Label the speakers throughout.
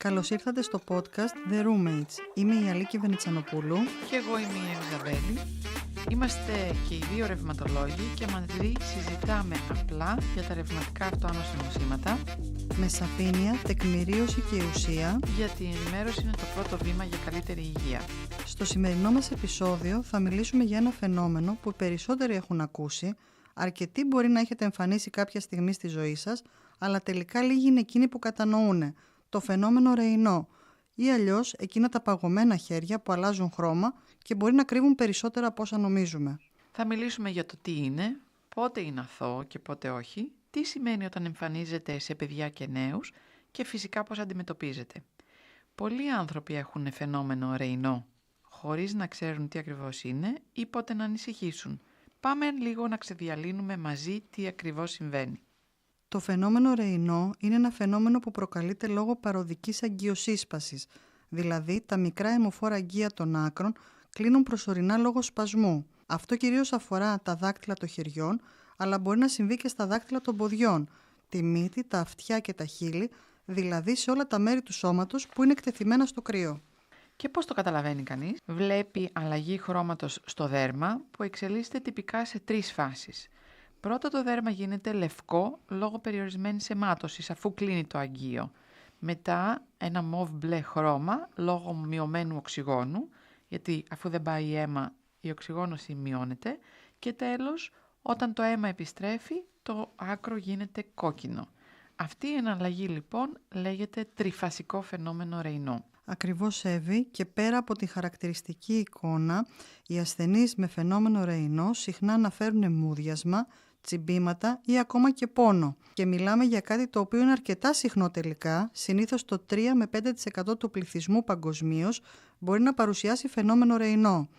Speaker 1: Καλώς ήρθατε στο podcast The Roommates. Είμαι η Αλίκη Βενιτσανοπούλου.
Speaker 2: Και εγώ είμαι η Ελιζαβέλη. Είμαστε και οι δύο ρευματολόγοι και μαζί συζητάμε απλά για τα ρευματικά αυτοάνωση νοσήματα.
Speaker 1: Με σαφήνεια, τεκμηρίωση και ουσία.
Speaker 2: Γιατί η ενημέρωση είναι το πρώτο βήμα για καλύτερη υγεία.
Speaker 1: Στο σημερινό μας επεισόδιο θα μιλήσουμε για ένα φαινόμενο που οι περισσότεροι έχουν ακούσει, αρκετοί μπορεί να έχετε εμφανίσει κάποια στιγμή στη ζωή σας, αλλά τελικά λίγοι είναι εκείνοι που κατανοούν. Το φαινόμενο ρεϊνό ή αλλιώς εκείνα τα παγωμένα χέρια που αλλάζουν χρώμα και μπορεί να κρύβουν περισσότερα από όσα νομίζουμε.
Speaker 2: Θα μιλήσουμε για το τι είναι, πότε είναι αθώο και πότε όχι, τι σημαίνει όταν εμφανίζεται σε παιδιά και νέους και φυσικά πώς αντιμετωπίζεται. Πολλοί άνθρωποι έχουν φαινόμενο ρεϊνό, χωρίς να ξέρουν τι ακριβώς είναι ή πότε να ανησυχήσουν. Πάμε λίγο να ξεδιαλύνουμε μαζί τι ακριβώς συμβαίνει.
Speaker 1: Το φαινόμενο ρεϊνό είναι ένα φαινόμενο που προκαλείται λόγω παροδικής αγκιοσύσπασης, δηλαδή τα μικρά αιμοφόρα αγκία των άκρων κλείνουν προσωρινά λόγω σπασμού. Αυτό κυρίως αφορά τα δάκτυλα των χεριών, αλλά μπορεί να συμβεί και στα δάκτυλα των ποδιών, τη μύτη, τα αυτιά και τα χείλη, δηλαδή σε όλα τα μέρη του σώματος που είναι εκτεθειμένα στο κρύο.
Speaker 2: Και πώς το καταλαβαίνει κανείς? Βλέπει αλλαγή χρώματος στο δέρμα που εξελίσσεται τυπικά σε 3 φάσεις. Πρώτα το δέρμα γίνεται λευκό λόγω περιορισμένης αιμάτωσης αφού κλείνει το αγκείο. Μετά ένα μοβ μπλε χρώμα λόγω μειωμένου οξυγόνου, γιατί αφού δεν πάει αίμα η οξυγόνωση μειώνεται. Και τέλος, όταν το αίμα επιστρέφει, το άκρο γίνεται κόκκινο. Αυτή η εναλλαγή λοιπόν λέγεται τριφασικό φαινόμενο ρεϊνό.
Speaker 1: Ακριβώς, Εύη, και πέρα από τη χαρακτηριστική εικόνα, οι ασθενείς με φαινόμενο ρεϊνό συχνά αναφέρουν μούδιασμα, τσιμπήματα ή ακόμα και πόνο. Και μιλάμε για κάτι το οποίο είναι αρκετά συχνό τελικά, συνήθως το 3 με 5% του πληθυσμού παγκοσμίως μπορεί να παρουσιάσει φαινόμενο ρεϊνό.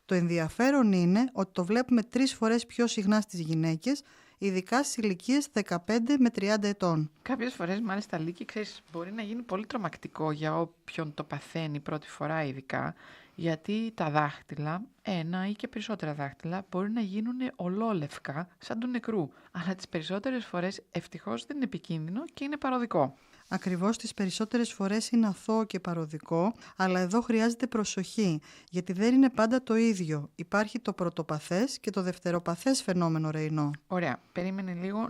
Speaker 1: Το ενδιαφέρον είναι ότι το βλέπουμε 3 φορές πιο συχνά στις γυναίκες, ειδικά στις ηλικίες 15 με 30 ετών.
Speaker 2: Κάποιες φορές, μάλιστα, Λίκη, ξέρεις, μπορεί να γίνει πολύ τρομακτικό για όποιον το παθαίνει πρώτη φορά ειδικά, γιατί τα δάχτυλα, ένα ή και περισσότερα δάχτυλα, μπορεί να γίνουν ολόλευκα σαν του νεκρού. Αλλά τις περισσότερες φορές ευτυχώς δεν είναι επικίνδυνο και είναι παροδικό.
Speaker 1: Ακριβώς, τις περισσότερες φορές είναι αθώο και παροδικό, αλλά εδώ χρειάζεται προσοχή, γιατί δεν είναι πάντα το ίδιο. Υπάρχει το πρωτοπαθές και το δευτεροπαθές φαινόμενο ρεϊνό.
Speaker 2: Ωραία, περίμενε λίγο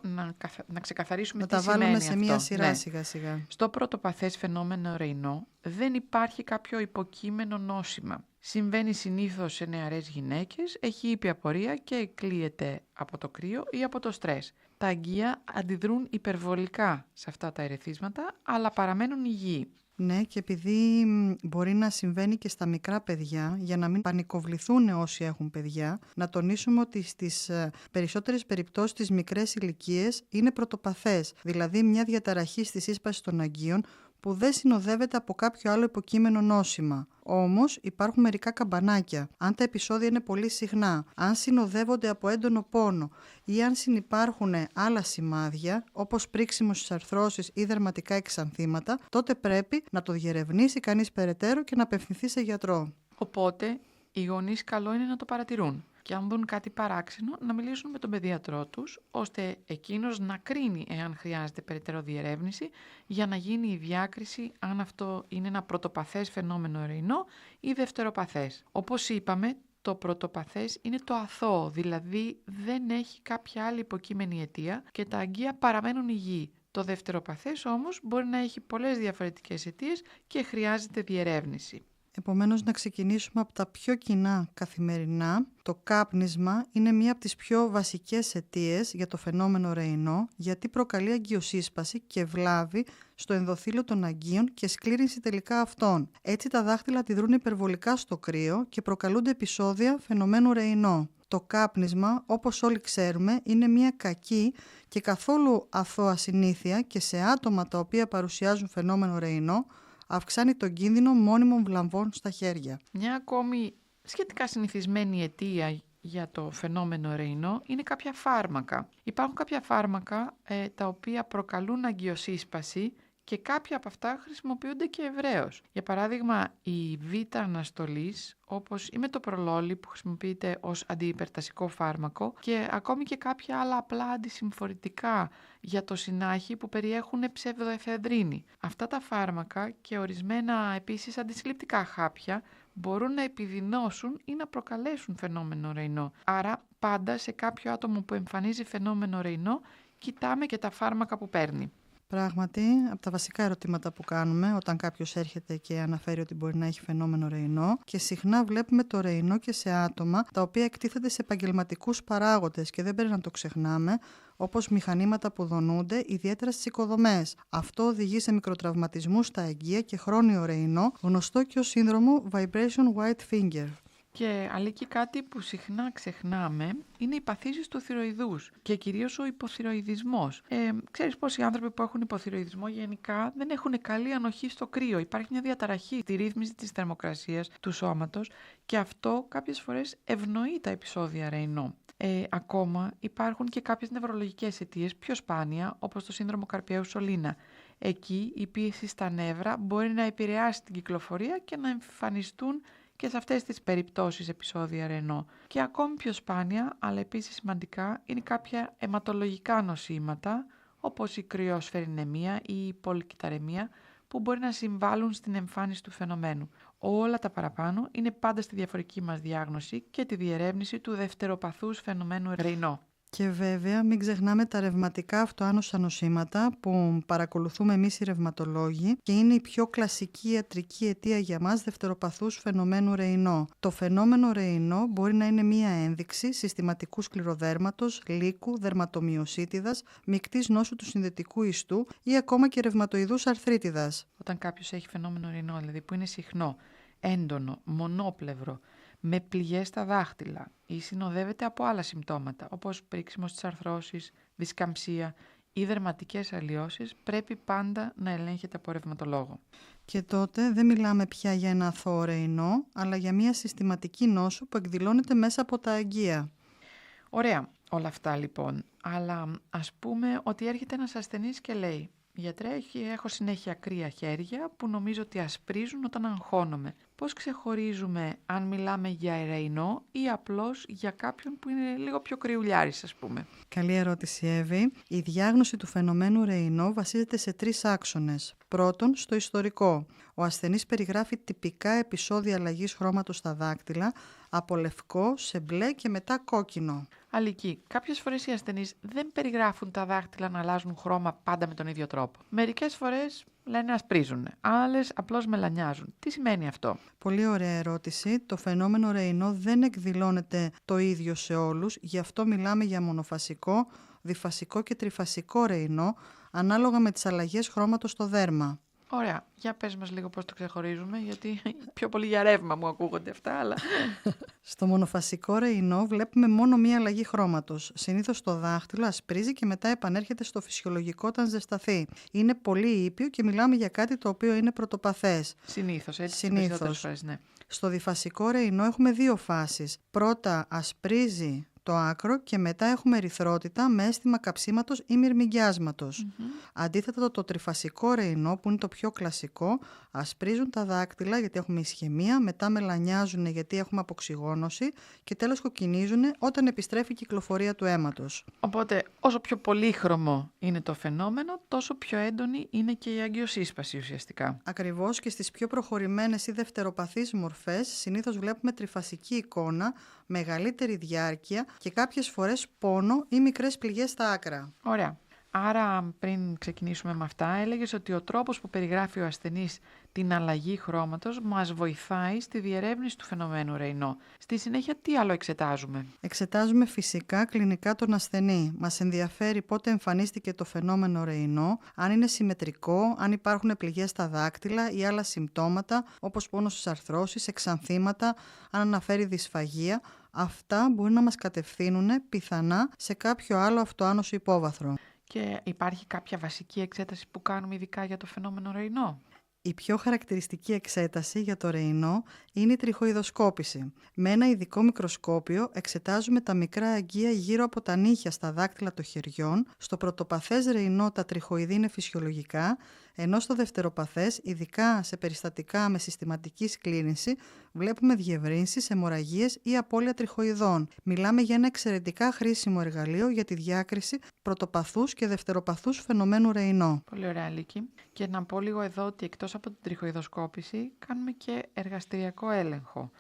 Speaker 2: να ξεκαθαρίσουμε
Speaker 1: να
Speaker 2: τι σημαίνει αυτό.
Speaker 1: Να τα βάλουμε σε μία σειρά,
Speaker 2: ναι.
Speaker 1: σιγά σιγά.
Speaker 2: Στο πρωτοπαθές φαινόμενο ρεϊνό δεν υπάρχει κάποιο υποκείμενο νόσημα. Συμβαίνει συνήθως σε νεαρές γυναίκες, έχει ήπια πορεία και εκλείεται από το κρύο ή από το στρες. Τα αγκία αντιδρούν υπερβολικά σε αυτά τα ερεθίσματα, αλλά παραμένουν υγιεί.
Speaker 1: Ναι, και επειδή μπορεί να συμβαίνει και στα μικρά παιδιά, για να μην πανικοβληθούν όσοι έχουν παιδιά, να τονίσουμε ότι στις περισσότερες περιπτώσεις στις μικρές ηλικίες είναι πρωτοπαθές, δηλαδή μια διαταραχή στη σύσπαση των αγκίων που δεν συνοδεύεται από κάποιο άλλο υποκείμενο νόσημα. Όμως υπάρχουν μερικά καμπανάκια. Αν τα επεισόδια είναι πολύ συχνά, αν συνοδεύονται από έντονο πόνο ή αν συνυπάρχουν άλλα σημάδια, όπως πρίξιμο στις αρθρώσεις ή δερματικά εξανθήματα, τότε πρέπει να το διερευνήσει κανείς περαιτέρω και να απευθυνθεί σε γιατρό.
Speaker 2: Οπότε, οι γονείς καλό είναι να το παρατηρούν. Και αν δουν κάτι παράξενο, να μιλήσουν με τον παιδιατρό τους, ώστε εκείνος να κρίνει εάν χρειάζεται περαιτέρω διερεύνηση για να γίνει η διάκριση αν αυτό είναι ένα πρωτοπαθές φαινόμενο ρεϊνό ή δευτεροπαθές. Όπως είπαμε, το πρωτοπαθές είναι το αθώο, δηλαδή δεν έχει κάποια άλλη υποκείμενη αιτία και τα αγκία παραμένουν υγιή. Το δευτεροπαθές όμως μπορεί να έχει πολλές διαφορετικές αιτίες και χρειάζεται διερεύνηση.
Speaker 1: Επομένως, να ξεκινήσουμε από τα πιο κοινά καθημερινά. Το κάπνισμα είναι μία από τις πιο βασικές αιτίες για το φαινόμενο ρεϊνό, γιατί προκαλεί αγκιοσύσπαση και βλάβη στο ενδοθήλιο των αγκίων και σκλήρυνση τελικά αυτών. Έτσι τα δάχτυλα αντιδρούν υπερβολικά στο κρύο και προκαλούνται επεισόδια φαινομένου ρεϊνό. Το κάπνισμα, όπως όλοι ξέρουμε, είναι μια κακή και καθόλου αθώα συνήθεια και σε άτομα τα οποία παρουσιάζουν φαινόμενο ρεϊνό, αυξάνει τον κίνδυνο μόνιμων βλαμβών στα χέρια.
Speaker 2: Μια ακόμη σχετικά συνηθισμένη αιτία για το φαινόμενο ρεϊνό είναι κάποια φάρμακα. Υπάρχουν κάποια φάρμακα τα οποία προκαλούν αγκιοσύσπαση και κάποια από αυτά χρησιμοποιούνται και ευρέως. Για παράδειγμα, η β-αναστολής, όπως η μετοπρολόλη που χρησιμοποιείται ως αντιυπερτασικό φάρμακο και ακόμη και κάποια άλλα απλά αντισυμφορητικά για το συνάχη που περιέχουν ψευδοεφεδρίνη. Αυτά τα φάρμακα και ορισμένα επίσης αντισυλληπτικά χάπια μπορούν να επιδεινώσουν ή να προκαλέσουν φαινόμενο Ρεϊνό. Άρα πάντα σε κάποιο άτομο που εμφανίζει φαινόμενο Ρεϊνό κοιτάμε και τα φάρμακα που παίρνει.
Speaker 1: Πράγματι, από τα βασικά ερωτήματα που κάνουμε όταν κάποιος έρχεται και αναφέρει ότι μπορεί να έχει φαινόμενο Ρεϊνό, και συχνά βλέπουμε το Ρεϊνό και σε άτομα τα οποία εκτίθενται σε επαγγελματικούς παράγοντες και δεν πρέπει να το ξεχνάμε, όπως μηχανήματα που δονούνται, ιδιαίτερα στις οικοδομές. Αυτό οδηγεί σε μικροτραυματισμούς στα εγγεία και χρόνιο Ρεϊνό, γνωστό και ως σύνδρομο Vibration White Finger.
Speaker 2: Και αλήκει κάτι που συχνά ξεχνάμε, είναι οι παθήσεις του θυροειδούς και κυρίως ο υποθυροειδισμός. Ξέρεις πως οι άνθρωποι που έχουν υποθυροειδισμό γενικά δεν έχουν καλή ανοχή στο κρύο. Υπάρχει μια διαταραχή στη ρύθμιση της θερμοκρασίας του σώματος και αυτό κάποιες φορές ευνοεί τα επεισόδια Ρεϊνό. Ακόμα υπάρχουν και κάποιες νευρολογικές αιτίες πιο σπάνια, όπως το σύνδρομο Καρπιαίου-Σολίνα. Εκεί η πίεση στα νεύρα μπορεί να επηρεάσει την κυκλοφορία και να εμφανιστούν και σε αυτές τις περιπτώσεις επεισόδια Ρεϊνό. Και ακόμη πιο σπάνια, αλλά επίσης σημαντικά, είναι κάποια αιματολογικά νοσήματα, όπως η κρυοσφαιριναιμία ή η πολυκυταραιμία, που μπορεί να συμβάλλουν στην εμφάνιση του φαινομένου. Όλα τα παραπάνω είναι πάντα στη διαφορική μας διάγνωση και τη διερεύνηση του δευτεροπαθούς φαινομένου Ρεϊνό.
Speaker 1: Και βέβαια μην ξεχνάμε τα ρευματικά αυτοάνωσα νοσήματα που παρακολουθούμε εμείς οι ρευματολόγοι και είναι η πιο κλασική ιατρική αιτία για μας δευτεροπαθούς φαινομένου Ρεϊνό. Το φαινόμενο Ρεϊνό μπορεί να είναι μία ένδειξη συστηματικού σκληροδέρματος, λύκου, δερματομυοσίτιδας, μικτής νόσου του συνδετικού ιστού ή ακόμα και ρευματοειδούς αρθρίτιδας.
Speaker 2: Όταν κάποιος έχει φαινόμενο Ρεϊνό, δηλαδή που είναι συχνό, έντονο, μονόπλευρο, με πληγές στα δάχτυλα ή συνοδεύεται από άλλα συμπτώματα όπως πρίξιμος της αρθρώσης, δισκαμψία ή δερματικές αλλοιώσεις, πρέπει πάντα να ελέγχεται από ρευματολόγο.
Speaker 1: Και τότε δεν μιλάμε πια για ένα αθώο Ρεϊνό, αλλά για μια συστηματική νόσο που εκδηλώνεται μέσα από τα αγγεία.
Speaker 2: Ωραία όλα αυτά λοιπόν, αλλά ας πούμε ότι έρχεται ένας ασθενής και λέει «Γιατρέ, έχω συνέχεια κρύα χέρια που νομίζω ότι ασπρίζουν όταν αγχώνομαι. Πώς ξεχωρίζουμε αν μιλάμε για Ρεϊνό ή απλώς για κάποιον που είναι λίγο πιο κρυουλιάρης, ας πούμε?»
Speaker 1: Καλή ερώτηση, Εύη. Η διάγνωση του φαινομένου Ρεϊνό βασίζεται σε 3 άξονες. Πρώτον, στο ιστορικό. Ο ασθενής περιγράφει τυπικά επεισόδια αλλαγής χρώματος στα δάκτυλα, από λευκό σε μπλε και μετά κόκκινο.
Speaker 2: Αλική, κάποιες φορές οι ασθενείς δεν περιγράφουν τα δάχτυλα να αλλάζουν χρώμα πάντα με τον ίδιο τρόπο. Μερικές φορές λένε ασπρίζουν, άλλες απλώς μελανιάζουν. Τι σημαίνει αυτό?
Speaker 1: Πολύ ωραία ερώτηση. Το φαινόμενο Ρεϊνό δεν εκδηλώνεται το ίδιο σε όλους, γι' αυτό μιλάμε για μονοφασικό, διφασικό και τριφασικό Ρεϊνό, ανάλογα με τις αλλαγές χρώματος στο δέρμα.
Speaker 2: Ωραία. Για πες μας λίγο πώς το ξεχωρίζουμε, γιατί πιο πολύ για ρεύμα μου ακούγονται αυτά, αλλά...
Speaker 1: Στο μονοφασικό Ρεϊνό βλέπουμε μόνο μία αλλαγή χρώματος. Συνήθως το δάχτυλο ασπρίζει και μετά επανέρχεται στο φυσιολογικό όταν ζεσταθεί. Είναι πολύ ήπιο και μιλάμε για κάτι το οποίο είναι πρωτοπαθές.
Speaker 2: Συνήθως, έτσι.
Speaker 1: Συνήθως.
Speaker 2: Φορές, ναι.
Speaker 1: Στο διφασικό Ρεϊνό έχουμε 2 φάσεις. Πρώτα ασπρίζει το άκρο και μετά έχουμε ερυθρότητα με αίσθημα καψίματος ή μυρμηγκιάσματος. Αντίθετα το τριφασικό Ρεϊνό που είναι το πιο κλασικό, ασπρίζουν τα δάκτυλα γιατί έχουμε ισχυμία, μετά μελανιάζουν γιατί έχουμε αποξυγόνωση και τέλος κοκκινίζουν όταν επιστρέφει η κυκλοφορία του αίματος.
Speaker 2: Οπότε όσο πιο πολύχρωμο είναι το φαινόμενο, τόσο πιο έντονη είναι και η αγκιοσύσπαση ουσιαστικά.
Speaker 1: Ακριβώς, και στις πιο προχωρημένες ή δευτεροπαθείς μορφές συνήθως βλέπουμε τριφασική εικόνα, μεγαλύτερη διάρκεια και κάποιες φορές πόνο ή μικρές πληγές στα άκρα.
Speaker 2: Ωραία. Άρα πριν ξεκινήσουμε με αυτά, έλεγες ότι ο τρόπος που περιγράφει ο ασθενής την αλλαγή χρώματος μας βοηθάει στη διερεύνηση του φαινομένου Ρεϊνό. Στη συνέχεια τι άλλο εξετάζουμε?
Speaker 1: Εξετάζουμε φυσικά κλινικά τον ασθενή. Μας ενδιαφέρει πότε εμφανίστηκε το φαινόμενο Ρεϊνό, αν είναι συμμετρικό, αν υπάρχουν πληγές στα δάκτυλα ή άλλα συμπτώματα όπως πόνος στις αρθρώσεις, εξανθήματα, αν αναφέρει δυσφαγία. Αυτά μπορεί να μας κατευθύνουν πιθανά σε κάποιο άλλο αυτοάνωσο υπόβαθρο.
Speaker 2: Και υπάρχει κάποια βασική εξέταση που κάνουμε ειδικά για το φαινόμενο Ρεϊνό?
Speaker 1: Η πιο χαρακτηριστική εξέταση για το Ρεϊνό είναι η τριχοειδοσκόπηση. Με ένα ειδικό μικροσκόπιο εξετάζουμε τα μικρά αγγεία γύρω από τα νύχια στα δάκτυλα των χεριών. Στο πρωτοπαθές Ρεϊνό τα τριχοειδή είναι φυσιολογικά, Ενώ στο δευτεροπαθές, ειδικά σε περιστατικά με συστηματική σκλήρυνση, βλέπουμε διευρύνσεις, αιμορραγίες ή απώλεια τριχοειδών. Μιλάμε για ένα εξαιρετικά χρήσιμο εργαλείο για τη διάκριση πρωτοπαθούς και δευτεροπαθούς φαινομένου Ρεϊνό.
Speaker 2: Πολύ ωραία, Λίκη. Και να πω λίγο εδώ ότι εκτός από την τριχοειδοσκόπηση κάνουμε και εργαστηριακό έλεγχο.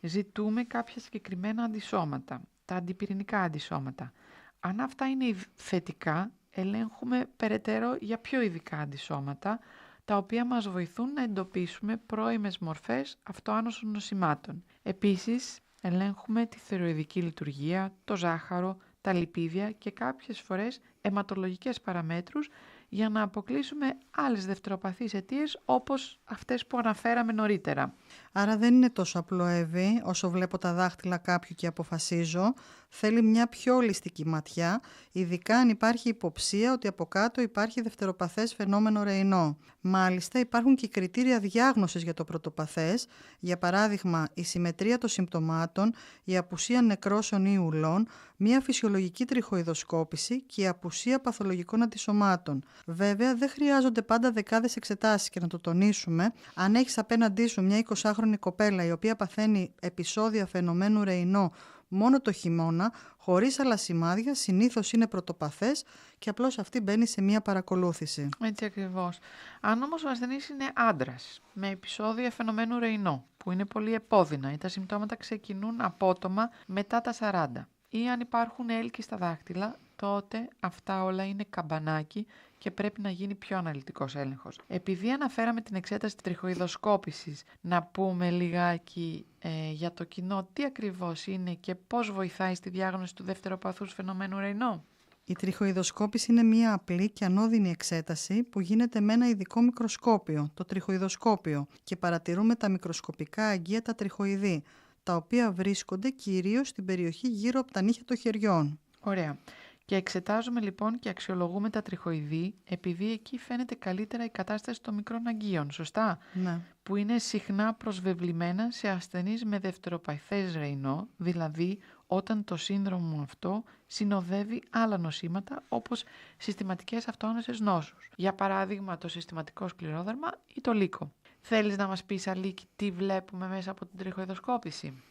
Speaker 2: Ζητούμε κάποια συγκεκριμένα αντισώματα, τα αντιπυρηνικά αντισώματα. Αν αυτά είναι θετικά, ελέγχουμε περαιτέρω για πιο ειδικά αντισώματα, τα οποία μας βοηθούν να εντοπίσουμε πρώιμες μορφές αυτοάνωσων νοσημάτων. Επίσης, ελέγχουμε τη θηροειδική λειτουργία, το ζάχαρο, τα λιπίδια και κάποιες φορές αιματολογικές παραμέτρους για να αποκλείσουμε άλλες δευτεροπαθείς αιτίες όπως αυτές που αναφέραμε νωρίτερα.
Speaker 1: Άρα δεν είναι τόσο απλό, Εύη, όσο βλέπω τα δάχτυλα κάποιου και αποφασίζω. Θέλει μια πιο ολιστική ματιά, ειδικά αν υπάρχει υποψία ότι από κάτω υπάρχει δευτεροπαθές φαινόμενο Ρεϊνό. Μάλιστα υπάρχουν και κριτήρια διάγνωσης για το πρωτοπαθές, για παράδειγμα η συμμετρία των συμπτωμάτων, η απουσία νεκρώσεων ή ουλών, μια φυσιολογική τριχοειδοσκόπηση και η απουσία παθολογικών αντισωμάτων. Βέβαια δεν χρειάζονται πάντα δεκάδες εξετάσεις και να το τονίσουμε. Αν έχεις απέναντί σου μια 20χρονη κοπέλα η οποία παθαίνει επεισόδια φαινομένου Ρεϊνό μόνο το χειμώνα, χωρίς άλλα σημάδια, συνήθως είναι πρωτοπαθές και απλώς αυτή μπαίνει σε μία παρακολούθηση.
Speaker 2: Έτσι ακριβώς. Αν όμως ο ασθενής είναι άντρας, με επεισόδια φαινομένου Ρεϊνό, που είναι πολύ επώδυνα ή τα συμπτώματα ξεκινούν απότομα μετά τα 40, ή αν υπάρχουν έλκη στα δάχτυλα, τότε αυτά όλα είναι καμπανάκι και πρέπει να γίνει πιο αναλυτικός έλεγχος. Επειδή αναφέραμε την εξέταση της τριχοειδοσκόπησης, να πούμε λιγάκι για το κοινό τι ακριβώς είναι και πώς βοηθάει στη διάγνωση του δευτεροπαθούς φαινομένου Ρεϊνό.
Speaker 1: Η τριχοειδοσκόπηση είναι μια απλή και ανώδυνη εξέταση που γίνεται με ένα ειδικό μικροσκόπιο, το τριχοειδοσκόπιο, και παρατηρούμε τα μικροσκοπικά αγγεία τα τριχοειδή, τα οποία βρίσκονται κυρίως στην περιοχή γύρω από τα νύχια των χεριών.
Speaker 2: Ωραία. Και εξετάζουμε λοιπόν και αξιολογούμε τα τριχοειδή, επειδή εκεί φαίνεται καλύτερα η κατάσταση των μικρών αγγείων, σωστά?
Speaker 1: Ναι.
Speaker 2: Που είναι συχνά προσβεβλημένα σε ασθενείς με δευτεροπαθές Ρεϊνό, δηλαδή όταν το σύνδρομο αυτό συνοδεύει άλλα νοσήματα όπως συστηματικές αυτοάνωσες νόσους. Για παράδειγμα το συστηματικό σκληρόδερμα ή το λύκο. Θέλεις να μας πεις, Αλίκη, τι βλέπουμε μέσα από την τριχοειδοσκόπηση?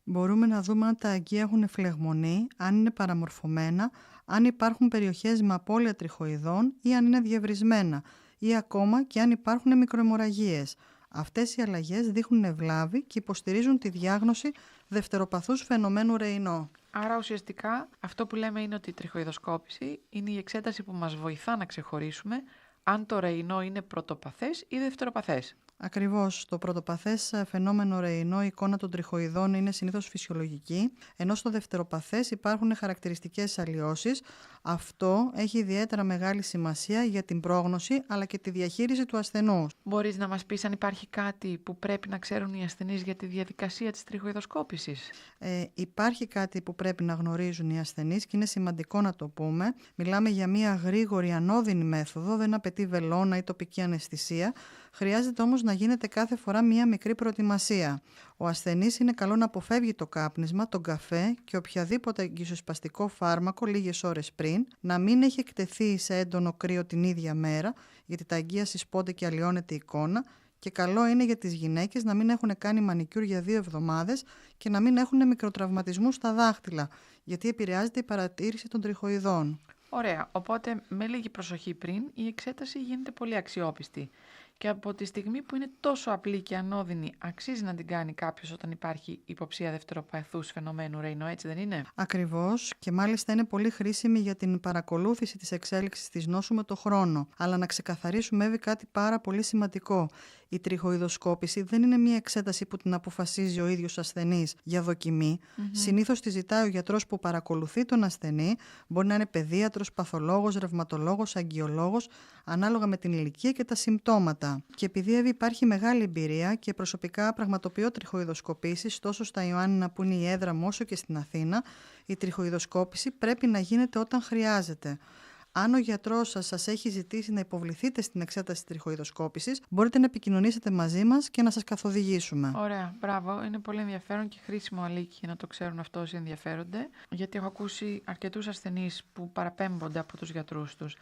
Speaker 1: Μπορούμε να δούμε αν τα αγγεία έχουν φλεγμονή, αν είναι παραμορφωμένα, αν υπάρχουν περιοχές με απώλεια τριχοειδών ή αν είναι διευρυσμένα ή ακόμα και αν υπάρχουν μικροαιμορραγίες. Αυτές οι αλλαγές δείχνουν ευλάβη και υποστηρίζουν τη διάγνωση δευτεροπαθούς φαινομένου Ρεϊνό.
Speaker 2: Άρα ουσιαστικά αυτό που λέμε είναι ότι η τριχοειδοσκόπηση είναι η εξέταση που μας βοηθά να ξεχωρίσουμε αν το Ρεϊνό είναι πρωτοπαθές ή δευτεροπαθές.
Speaker 1: Ακριβώς, το πρωτοπαθές φαινόμενο Ρεϊνό, η εικόνα των τριχοειδών είναι συνήθως φυσιολογική, ενώ στο δευτεροπαθές υπάρχουν χαρακτηριστικές αλλοιώσεις. Αυτό έχει ιδιαίτερα μεγάλη σημασία για την πρόγνωση αλλά και τη διαχείριση του ασθενούς.
Speaker 2: Μπορείς να μας πεις αν υπάρχει κάτι που πρέπει να ξέρουν οι ασθενείς για τη διαδικασία της τριχοειδοσκόπησης?
Speaker 1: Υπάρχει κάτι που πρέπει να γνωρίζουν οι ασθενείς και είναι σημαντικό να το πούμε. Μιλάμε για μια γρήγορη ανώδυνη μέθοδο, δεν απαιτεί βελόνα ή τοπική αναισθησία. Χρειάζεται όμως να γίνεται κάθε φορά μία μικρή προετοιμασία. Ο ασθενής είναι καλό να αποφεύγει το κάπνισμα, τον καφέ και οποιαδήποτε εγκυσοσπαστικό φάρμακο λίγες ώρες πριν, να μην έχει εκτεθεί σε έντονο κρύο την ίδια μέρα, γιατί τα αγγεία συσπώνται και αλλοιώνεται η εικόνα, και καλό είναι για τις γυναίκες να μην έχουν κάνει μανικιούρ για 2 εβδομάδες και να μην έχουν μικροτραυματισμούς στα δάχτυλα, γιατί επηρεάζεται η παρατήρηση των τριχοειδών.
Speaker 2: Ωραία, οπότε με λίγη προσοχή πριν η εξέταση γίνεται πολύ αξιόπιστη. Και από τη στιγμή που είναι τόσο απλή και ανώδυνη, αξίζει να την κάνει κάποιος όταν υπάρχει υποψία δευτεροπαθούς φαινομένου Ρεϊνό, έτσι δεν είναι?
Speaker 1: Ακριβώς, και μάλιστα είναι πολύ χρήσιμη για την παρακολούθηση της εξέλιξης της νόσου με το χρόνο. Αλλά να ξεκαθαρίσουμε, Εύη, κάτι πάρα πολύ σημαντικό. Η τριχοειδοσκόπηση δεν είναι μια εξέταση που την αποφασίζει ο ίδιος ασθενής για δοκιμή. Συνήθως τη ζητάει ο γιατρός που παρακολουθεί τον ασθενή, μπορεί να είναι παιδίατρος, παθολόγος, ρευματολόγος, αγγιολόγος, ανάλογα με την ηλικία και τα συμπτώματα. Και επειδή, Εύη, υπάρχει μεγάλη εμπειρία και προσωπικά πραγματοποιώ τριχοειδοσκοπήσεις τόσο στα Ιωάννινα που είναι η έδρα μου όσο και στην Αθήνα, η τριχοειδοσκόπηση πρέπει να γίνεται όταν χρειάζεται. Αν ο γιατρός σας έχει ζητήσει να υποβληθείτε στην εξέταση τριχοειδοσκόπησης, μπορείτε να επικοινωνήσετε μαζί μας και να σας καθοδηγήσουμε.
Speaker 2: Ωραία, μπράβο. Είναι πολύ ενδιαφέρον και χρήσιμο, Αλίκη, να το ξέρουν αυτό όσοι ενδιαφέρονται, γιατί έχω ακούσει αρκετούς ασθενείς που παραπέμπονται από τους γιατρούς τους.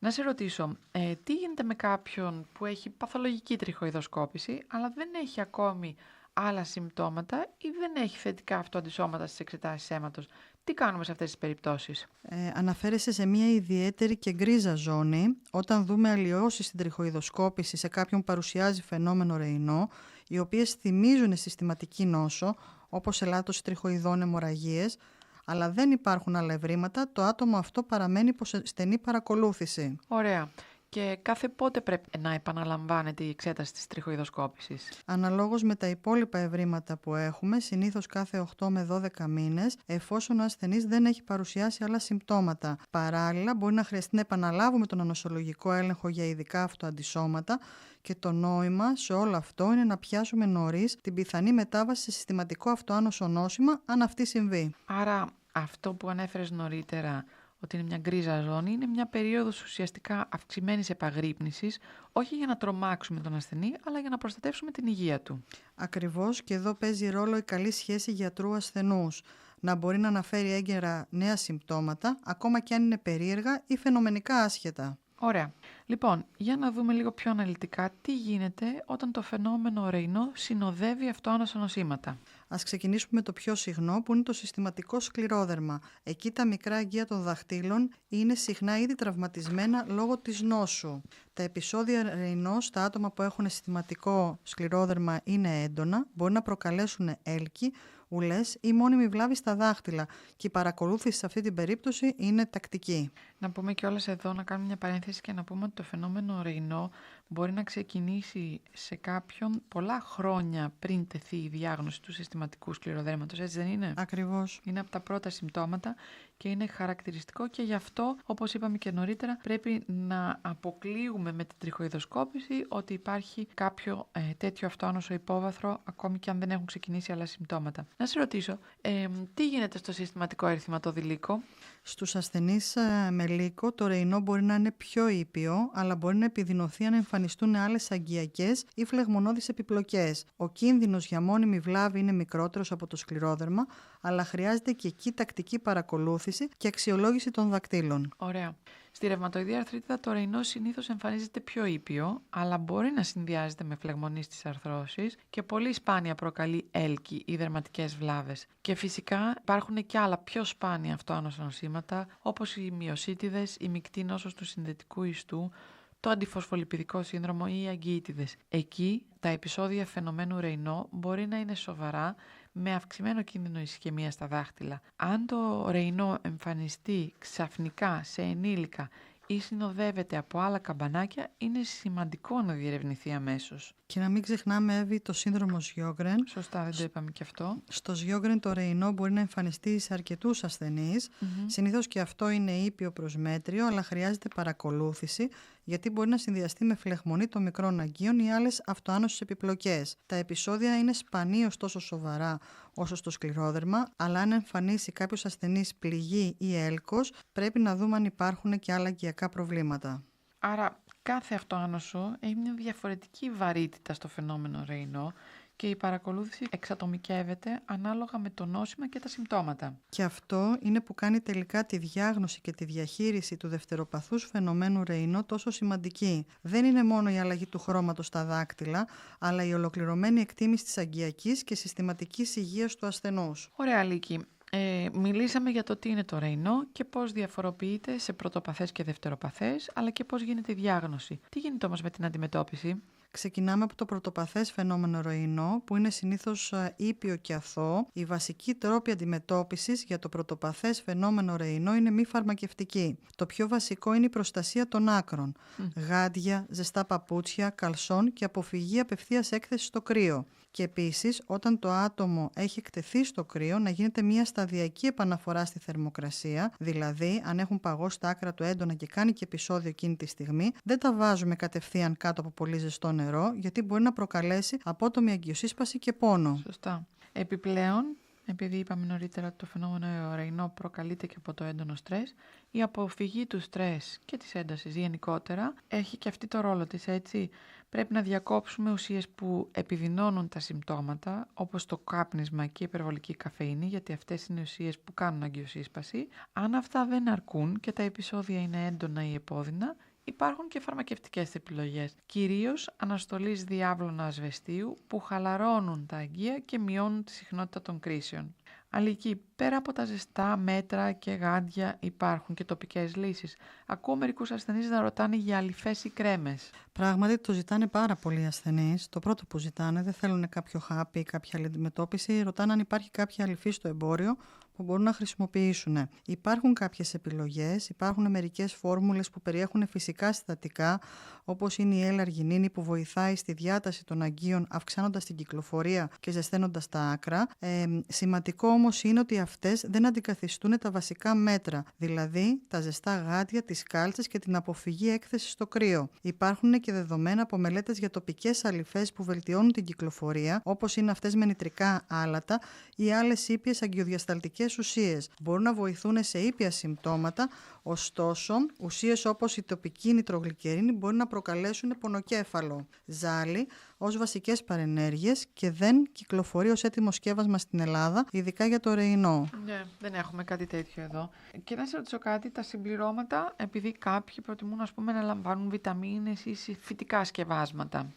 Speaker 2: Να σε ρωτήσω, τι γίνεται με κάποιον που έχει παθολογική τριχοειδοσκόπηση, αλλά δεν έχει ακόμη άλλα συμπτώματα ή δεν έχει θετικά αυτοαντισώματα στις εξετάσεις αίματος? Τι κάνουμε σε αυτές τις περιπτώσεις?
Speaker 1: Αναφέρεσαι σε μια ιδιαίτερη και γκρίζα ζώνη όταν δούμε αλλοιώσεις στην τριχοειδοσκόπηση σε κάποιον που παρουσιάζει φαινόμενο Ρεϊνό, οι οποίες θυμίζουν συστηματική νόσο, όπως ελάττωση τριχοειδών, αιμορραγίες, αλλά δεν υπάρχουν άλλα ευρήματα, το άτομο αυτό παραμένει υπό στενή παρακολούθηση.
Speaker 2: Ωραία. Και κάθε πότε πρέπει να επαναλαμβάνεται η εξέταση της τριχοειδοσκόπησης?
Speaker 1: Αναλόγως με τα υπόλοιπα ευρήματα που έχουμε, συνήθως κάθε 8 με 12 μήνες, εφόσον ο ασθενής δεν έχει παρουσιάσει άλλα συμπτώματα. Παράλληλα, μπορεί να χρειαστεί να επαναλάβουμε τον ανοσολογικό έλεγχο για ειδικά αυτοαντισώματα και το νόημα σε όλο αυτό είναι να πιάσουμε νωρίς την πιθανή μετάβαση σε συστηματικό αυτοάνωσο νόσημα, αν αυτή συμβεί.
Speaker 2: Άρα αυτό που ανέφερες νωρίτερα, ότι είναι μια γκρίζα ζώνη, είναι μια περίοδος ουσιαστικά αυξημένης επαγρύπνησης, όχι για να τρομάξουμε τον ασθενή, αλλά για να προστατεύσουμε την υγεία του.
Speaker 1: Ακριβώς, και εδώ παίζει ρόλο η καλή σχέση γιατρού-ασθενούς. Να μπορεί να αναφέρει έγκαιρα νέα συμπτώματα, ακόμα και αν είναι περίεργα ή φαινομενικά άσχετα.
Speaker 2: Ωραία. Λοιπόν, για να δούμε λίγο πιο αναλυτικά τι γίνεται όταν το φαινόμενο Ρεϊνό συνοδεύει αυτοάνωσα νοσήματα.
Speaker 1: Ας ξεκινήσουμε με το πιο συχνό, που είναι το συστηματικό σκληρόδερμα. Εκεί τα μικρά αγκία των δαχτύλων είναι συχνά ήδη τραυματισμένα λόγω της νόσου. Τα επεισόδια Ρεϊνό στα άτομα που έχουν συστηματικό σκληρόδερμα είναι έντονα, μπορεί να προκαλέσουν έλκη, ουλές ή μόνιμη βλάβη στα δάχτυλα, και η παρακολούθηση σε αυτή την περίπτωση είναι τακτική.
Speaker 2: Να πούμε κιόλας εδώ, να κάνουμε μια παρένθεση και να πούμε ότι το φαινόμενο Ρεϊνό μπορεί να ξεκινήσει σε κάποιον πολλά χρόνια πριν τεθεί η διάγνωση του συστηματικού σκληροδέρματος, έτσι δεν είναι?
Speaker 1: Ακριβώς.
Speaker 2: Είναι από τα πρώτα συμπτώματα και είναι χαρακτηριστικό, και γι' αυτό, όπως είπαμε και νωρίτερα, πρέπει να αποκλείουμε με την τριχοειδοσκόπηση ότι υπάρχει κάποιο τέτοιο αυτοάνωσο υπόβαθρο, ακόμη και αν δεν έχουν ξεκινήσει άλλα συμπτώματα. Να σε ρωτήσω, τι γίνεται στο συστηματικό ερυθυματοδηλίκο?
Speaker 1: Στους ασθενείς με λύκο, το Ρεϊνό μπορεί να είναι πιο ήπιο, αλλά μπορεί να επιδεινωθεί αν εμφανιστούν άλλες αγκιακές ή φλεγμονώδεις επιπλοκές. Ο κίνδυνος για μόνιμη βλάβη είναι μικρότερος από το σκληρόδερμα, αλλά χρειάζεται και εκεί τακτική παρακολούθηση και αξιολόγηση των δακτύλων.
Speaker 2: Ωραία. Στη ρευματοειδή αρθρίτιδα το Ρεϊνό συνήθως εμφανίζεται πιο ήπιο, αλλά μπορεί να συνδυάζεται με φλεγμονή στις αρθρώσεις και πολύ σπάνια προκαλεί έλκη ή δερματικές βλάβες. Και φυσικά υπάρχουν και άλλα πιο σπάνια αυτοάνωσα νοσήματα, όπως οι μυοσίτιδες, η μεικτή νόσος του συνδετικού ιστού, το αντιφωσφολιπιδικό σύνδρομο ή οι αγκιήτιδες. Εκεί τα επεισόδια φαινομένου Ρεϊνό μπορεί να είναι σοβαρά, με αυξημένο κίνδυνο ισχυμίας στα δάχτυλα. Αν το Ρεϊνό εμφανιστεί ξαφνικά σε ενήλικα ή συνοδεύεται από άλλα καμπανάκια, είναι σημαντικό να διερευνηθεί αμέσως.
Speaker 1: Και να μην ξεχνάμε, Εύη, το σύνδρομο Σιόγκρεν.
Speaker 2: Σωστά, δεν το είπαμε και αυτό.
Speaker 1: Στο Σιόγκρεν το Ρεϊνό μπορεί να εμφανιστεί σε αρκετούς ασθενείς. Συνήθως και αυτό είναι ήπιο προς μέτριο, αλλά χρειάζεται παρακολούθηση, γιατί μπορεί να συνδυαστεί με φλεγμονή των μικρών αγκίων ή άλλες αυτοάνωσες επιπλοκές. Τα επεισόδια είναι σπανίως τόσο σοβαρά όσο στο σκληρόδερμα, αλλά αν εμφανίσει κάποιος ασθενής πληγή ή έλκος, πρέπει να δούμε αν υπάρχουν και άλλα αγκιακά προβλήματα.
Speaker 2: Άρα κάθε αυτοάνωσο έχει μια διαφορετική βαρύτητα στο φαινόμενο Ρεϊνό και η παρακολούθηση εξατομικεύεται ανάλογα με το νόσημα και τα συμπτώματα.
Speaker 1: Και αυτό είναι που κάνει τελικά τη διάγνωση και τη διαχείριση του δευτεροπαθούς φαινομένου Ρεϊνό τόσο σημαντική. Δεν είναι μόνο η αλλαγή του χρώματος στα δάκτυλα, αλλά η ολοκληρωμένη εκτίμηση της αγκιακής και συστηματικής υγείας του ασθενούς.
Speaker 2: Ωραία, Λίκη. Μιλήσαμε για το τι είναι το Ρεϊνό και πώς διαφοροποιείται σε πρωτοπαθές και δευτεροπαθές, αλλά και πώς γίνεται η διάγνωση. Τι γίνεται όμως με την αντιμετώπιση?
Speaker 1: Ξεκινάμε από το πρωτοπαθές φαινόμενο Ρεϊνό, που είναι συνήθως ήπιο και αθώο. Η βασική τρόπη αντιμετώπισης για το πρωτοπαθές φαινόμενο Ρεϊνό είναι μη φαρμακευτική. Το πιο βασικό είναι η προστασία των άκρων. Γάντια, ζεστά παπούτσια, καλσόν και αποφυγή απευθείας έκθεσης στο κρύο. Και επίσης, όταν το άτομο έχει εκτεθεί στο κρύο, να γίνεται μια σταδιακή επαναφορά στη θερμοκρασία, δηλαδή αν έχουν παγώσει τα άκρα του έντονα και κάνει και επεισόδιο εκείνη τη στιγμή, δεν τα βάζουμε κατευθείαν κάτω από πολύ ζεστό νερό, γιατί μπορεί να προκαλέσει απότομη αγκιοσύσπαση και πόνο.
Speaker 2: Σωστά. Επιπλέον, επειδή είπαμε νωρίτερα ότι το φαινόμενο Ρεϊνό προκαλείται και από το έντονο στρες, η αποφυγή του στρες και της έντασης γενικότερα έχει και αυτή το ρόλο της, έτσι. Πρέπει να διακόψουμε ουσίες που επιδεινώνουν τα συμπτώματα, όπως το κάπνισμα και η υπερβολική καφεΐνη, γιατί αυτές είναι ουσίες που κάνουν αγκιοσύσπαση. Αν αυτά δεν αρκούν και τα επεισόδια είναι έντονα ή επώδυνα, Υπάρχουν και φαρμακευτικές επιλογές, κυρίως αναστολής διάβλωνα ασβεστίου που χαλαρώνουν τα αγγεία και μειώνουν τη συχνότητα των κρίσεων. Αλική, πέρα από τα ζεστά μέτρα και γάντια υπάρχουν και τοπικές λύσεις. Ακούω μερικούς ασθενείς να ρωτάνε για αλυφές ή κρέμες.
Speaker 1: Πράγματι το ζητάνε πάρα πολλοί ασθενείς. Το πρώτο που ζητάνε, δεν θέλουν κάποιο χάπι ή κάποια άλλη αντιμετώπιση, ρωτάνε αν υπάρχει κάποια αλυφή στο εμπόριο που μπορούν να χρησιμοποιήσουν. Υπάρχουν κάποιες επιλογές, υπάρχουν μερικές φόρμουλες που περιέχουν φυσικά συστατικά, όπως είναι η L-αργινίνη που βοηθάει στη διάταση των αγγείων, αυξάνοντας την κυκλοφορία και ζεσταίνοντας τα άκρα. Σημαντικό όμως είναι ότι αυτές δεν αντικαθιστούν τα βασικά μέτρα, δηλαδή τα ζεστά γάντια, τις κάλτσες και την αποφυγή έκθεσης στο κρύο. Υπάρχουν και δεδομένα από μελέτες για τοπικές αλυφές που βελτιώνουν την κυκλοφορία, όπως είναι αυτές με νητρικά άλατα ή άλλες ήπιες αγκιοδιασταλτικές ουσίες. Μπορούν να βοηθούν σε ήπια συμπτώματα, ωστόσο, ουσίες όπως η τοπική νητρογλυκερίνη μπορεί να προκαλέσουν πονοκέφαλο, ζάλι ως βασικές παρενέργειες και δεν κυκλοφορεί ως έτοιμο σκεύασμα στην Ελλάδα, ειδικά για το ρεϊνό.
Speaker 2: Ναι, δεν έχουμε κάτι τέτοιο εδώ. Και να σε ρωτήσω κάτι, τα συμπληρώματα, επειδή κάποιοι προτιμούν να λαμβάνουν βιταμίνες ή φυτικά σκευάσματα.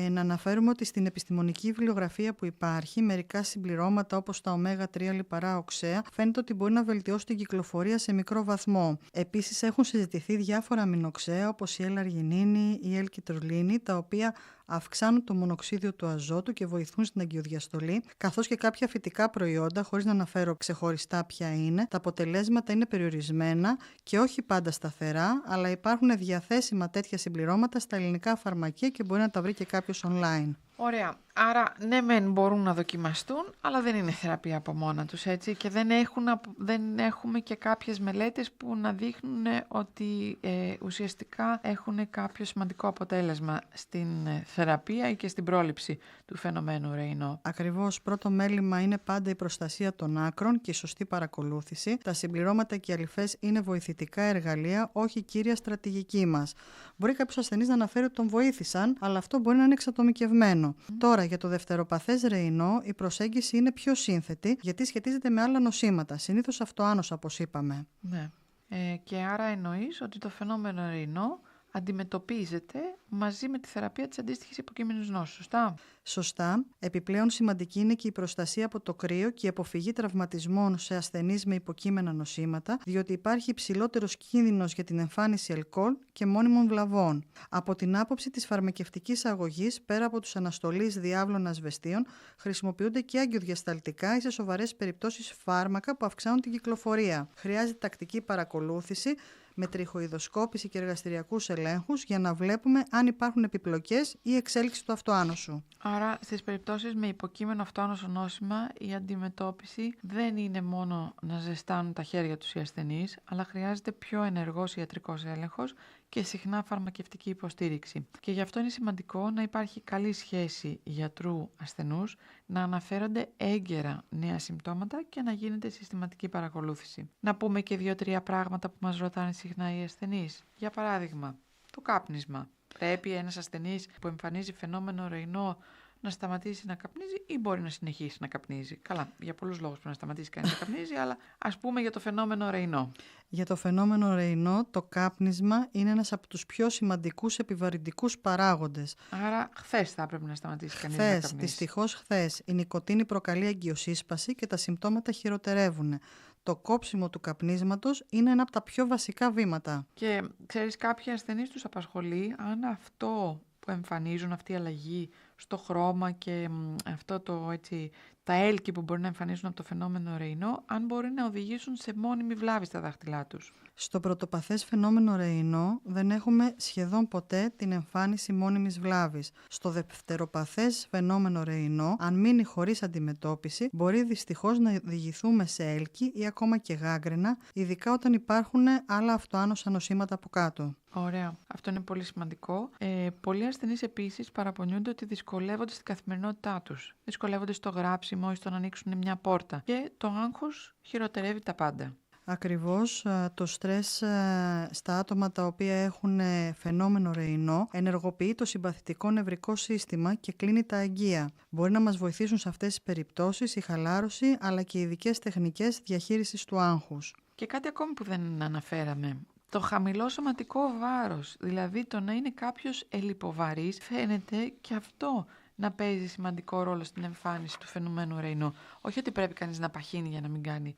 Speaker 1: Να αναφέρουμε ότι στην επιστημονική βιβλιογραφία που υπάρχει, μερικά συμπληρώματα όπως τα ω3 λιπαρά οξέα φαίνεται ότι μπορεί να βελτιώσει την κυκλοφορία σε μικρό βαθμό. Επίσης έχουν συζητηθεί διάφορα αμινοξέα όπως η L-αργινίνη, η L-κιτρολίνη, τα οποία αυξάνουν το μονοξίδιο του αζότου και βοηθούν στην αγκιοδιαστολή, καθώς και κάποια φυτικά προϊόντα, χωρίς να αναφέρω ξεχωριστά ποια είναι. Τα αποτελέσματα είναι περιορισμένα και όχι πάντα σταθερά, αλλά υπάρχουν διαθέσιμα τέτοια συμπληρώματα στα ελληνικά φαρμακεία και μπορεί να τα βρει και κάποιος online.
Speaker 2: Ωραία. Άρα, ναι, μεν μπορούν να δοκιμαστούν, αλλά δεν είναι θεραπεία από μόνα τους, έτσι. Και δεν έχουμε και κάποιες μελέτες που να δείχνουν ότι ουσιαστικά έχουν κάποιο σημαντικό αποτέλεσμα στην θεραπεία ή και στην πρόληψη του φαινομένου ρεϊνό.
Speaker 1: Ακριβώς. Πρώτο μέλημα είναι πάντα η προστασία των άκρων και η σωστή παρακολούθηση. Τα συμπληρώματα και οι αλυφές είναι βοηθητικά εργαλεία, όχι κύρια στρατηγική μας. Μπορεί κάποιος ασθενής να αναφέρει ότι τον βοήθησαν, αλλά αυτό μπορεί να είναι εξατομικευμένο. Τώρα, για το δευτεροπαθές ρεϊνό, η προσέγγιση είναι πιο σύνθετη, γιατί σχετίζεται με άλλα νοσήματα, συνήθως αυτοάνοσα, όπως είπαμε.
Speaker 2: Ναι. Και άρα εννοείς ότι το φαινόμενο ρεϊνό αντιμετωπίζεται μαζί με τη θεραπεία της αντίστοιχης υποκείμενης νόσου, σωστά?
Speaker 1: Σωστά. Επιπλέον σημαντική είναι και η προστασία από το κρύο και η αποφυγή τραυματισμών σε ασθενείς με υποκείμενα νοσήματα, διότι υπάρχει υψηλότερος κίνδυνος για την εμφάνιση αλκοόλ και μόνιμων βλαβών. Από την άποψη της φαρμακευτικής αγωγής, πέρα από τους αναστολείς διάβλων ασβεστίων, χρησιμοποιούνται και αγκιοδιασταλτικά ή σε σοβαρές περιπτώσεις φάρμακα που αυξάνουν την κυκλοφορία. Χρειάζεται τακτική παρακολούθηση με τριχοειδοσκόπηση και εργαστηριακούς ελέγχους για να βλέπουμε αν υπάρχουν επιπλοκές ή εξέλιξη του αυτοάνωσου.
Speaker 2: Άρα, στις περιπτώσεις με υποκείμενο αυτοάνωσο νόσημα, η αντιμετώπιση δεν είναι μόνο να ζεστάνουν τα χέρια τους οι ασθενείς, αλλά χρειάζεται πιο ενεργός ιατρικός έλεγχος και συχνά φαρμακευτική υποστήριξη. Και γι' αυτό είναι σημαντικό να υπάρχει καλή σχέση γιατρού-ασθενούς, να αναφέρονται έγκαιρα νέα συμπτώματα και να γίνεται συστηματική παρακολούθηση. Να πούμε και 2-3 πράγματα που μας ρωτάνε συχνά οι ασθενείς. Για παράδειγμα, το κάπνισμα. Πρέπει ένας ασθενής που εμφανίζει φαινόμενο ρεϊνό να σταματήσει να καπνίζει ή μπορεί να συνεχίσει να καπνίζει? Καλά, για πολλούς λόγους πρέπει να σταματήσει κανείς να καπνίζει, αλλά ας πούμε για το φαινόμενο ρεϊνό.
Speaker 1: Για το φαινόμενο ρεϊνό, το κάπνισμα είναι ένας από τους πιο σημαντικούς επιβαρυντικούς παράγοντες.
Speaker 2: Άρα, χθες θα έπρεπε να σταματήσει κανείς να καπνίζει.
Speaker 1: Δυστυχώς χθες. Η νοικοτήνη προκαλεί αγκιοσύσπαση και τα συμπτώματα χειροτερεύουν. Το κόψιμο του καπνίσματος είναι ένα από τα πιο βασικά βήματα.
Speaker 2: Και ξέρεις, κάποιοι ασθενείς τους απασχολεί αν αυτό που εμφανίζουν, αυτή η αλλαγή στο χρώμα και αυτό το έτσι, τα έλκη που μπορεί να εμφανίζουν από το φαινόμενο ρεϊνό, αν μπορεί να οδηγήσουν σε μόνιμη βλάβη στα δάχτυλά τους.
Speaker 1: Στο πρωτοπαθές φαινόμενο ρεϊνό δεν έχουμε σχεδόν ποτέ την εμφάνιση μόνιμης βλάβης. Στο δευτεροπαθές φαινόμενο ρεϊνό, αν μείνει χωρίς αντιμετώπιση, μπορεί δυστυχώς να οδηγηθούμε σε έλκη ή ακόμα και γάγκραινα, ειδικά όταν υπάρχουν άλλα αυτοάνοσα νοσήματα από κάτω.
Speaker 2: Ωραία. Αυτό είναι πολύ σημαντικό. Πολλοί ασθενείς επίσης παραπονιούνται ότι δυσκολεύονται στην καθημερινότητά τους. Δυσκολεύονται στο γράψιμο ή στο να ανοίξουν μια πόρτα. Και το άγχος χειροτερεύει τα πάντα.
Speaker 1: Ακριβώς, το στρες στα άτομα τα οποία έχουν φαινόμενο ρεϊνό ενεργοποιεί το συμπαθητικό νευρικό σύστημα και κλείνει τα αγγεία. Μπορεί να μας βοηθήσουν σε αυτές τις περιπτώσεις η χαλάρωση αλλά και ειδικές τεχνικές διαχείρισης του άγχους.
Speaker 2: Και κάτι ακόμη που δεν αναφέραμε. Το χαμηλό σωματικό βάρος, δηλαδή το να είναι κάποιος ελλειποβαρής, φαίνεται και αυτό να παίζει σημαντικό ρόλο στην εμφάνιση του φαινομένου Ρεϊνό. Όχι ότι πρέπει κανείς να παχύνει για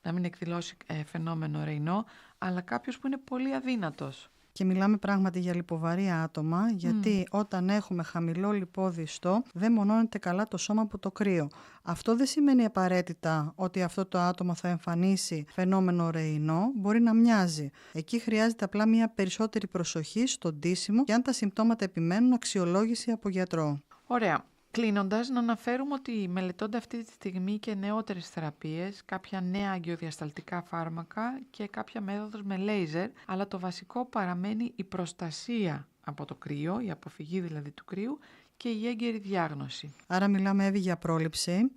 Speaker 2: να μην εκδηλώσει φαινόμενο Ρεϊνό, αλλά κάποιος που είναι πολύ αδύνατος.
Speaker 1: Και μιλάμε πράγματι για λιποβαρή άτομα, γιατί όταν έχουμε χαμηλό λιπόδι ιστό, δεν μονώνεται καλά το σώμα από το κρύο. Αυτό δεν σημαίνει απαραίτητα ότι αυτό το άτομο θα εμφανίσει φαινόμενο Ρεϊνό, μπορεί να μοιάζει. Εκεί χρειάζεται απλά μια περισσότερη προσοχή στο ντύσιμο και αν τα συμπτώματα επιμένουν, αξιολόγηση από γιατρό.
Speaker 2: Ωραία. Κλείνοντας, να αναφέρουμε ότι μελετώνται αυτή τη στιγμή και νεότερες θεραπείες, κάποια νέα αγκιοδιασταλτικά φάρμακα και κάποια μέθοδος με λέιζερ, αλλά το βασικό παραμένει η προστασία από το κρύο, η αποφυγή δηλαδή του κρύου και η έγκαιρη διάγνωση.
Speaker 1: Άρα μιλάμε, Εύη, για πρόληψη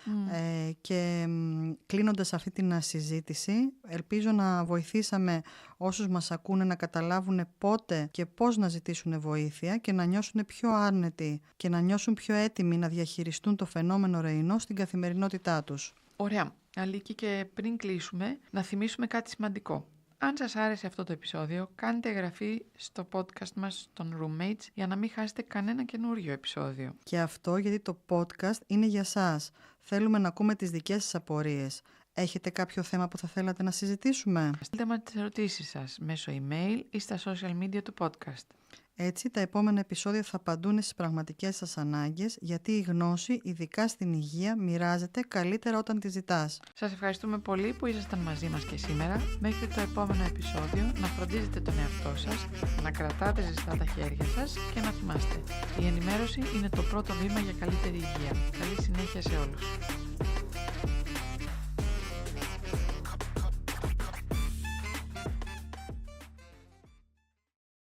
Speaker 1: και κλείνοντας αυτή την συζήτηση, ελπίζω να βοηθήσαμε όσους μας ακούνε να καταλάβουν πότε και πώς να ζητήσουν βοήθεια και να νιώσουν πιο άρνητοι και να νιώσουν πιο έτοιμοι να διαχειριστούν το φαινόμενο Ρεϊνό στην καθημερινότητά τους.
Speaker 2: Ωραία. Αλίκη, και πριν κλείσουμε, να θυμίσουμε κάτι σημαντικό. Αν σας άρεσε αυτό το επεισόδιο, κάντε εγγραφή στο podcast μας των Roommates για να μην χάσετε κανένα καινούριο επεισόδιο.
Speaker 1: Και αυτό γιατί το podcast είναι για σας. Θέλουμε να ακούμε τις δικές σας απορίες. Έχετε κάποιο θέμα που θα θέλατε να συζητήσουμε?
Speaker 2: Στείλτε μας τις ερωτήσεις σας μέσω email ή στα social media του podcast.
Speaker 1: Έτσι, τα επόμενα επεισόδια θα απαντούν στις πραγματικές σας ανάγκες, γιατί η γνώση, ειδικά στην υγεία, μοιράζεται καλύτερα όταν τη ζητάς.
Speaker 2: Σας ευχαριστούμε πολύ που ήσασταν μαζί μας και σήμερα. Μέχρι το επόμενο επεισόδιο, να φροντίζετε τον εαυτό σας, να κρατάτε ζεστά τα χέρια σας και να θυμάστε. Η ενημέρωση είναι το πρώτο βήμα για καλύτερη υγεία. Καλή συνέχεια σε όλους.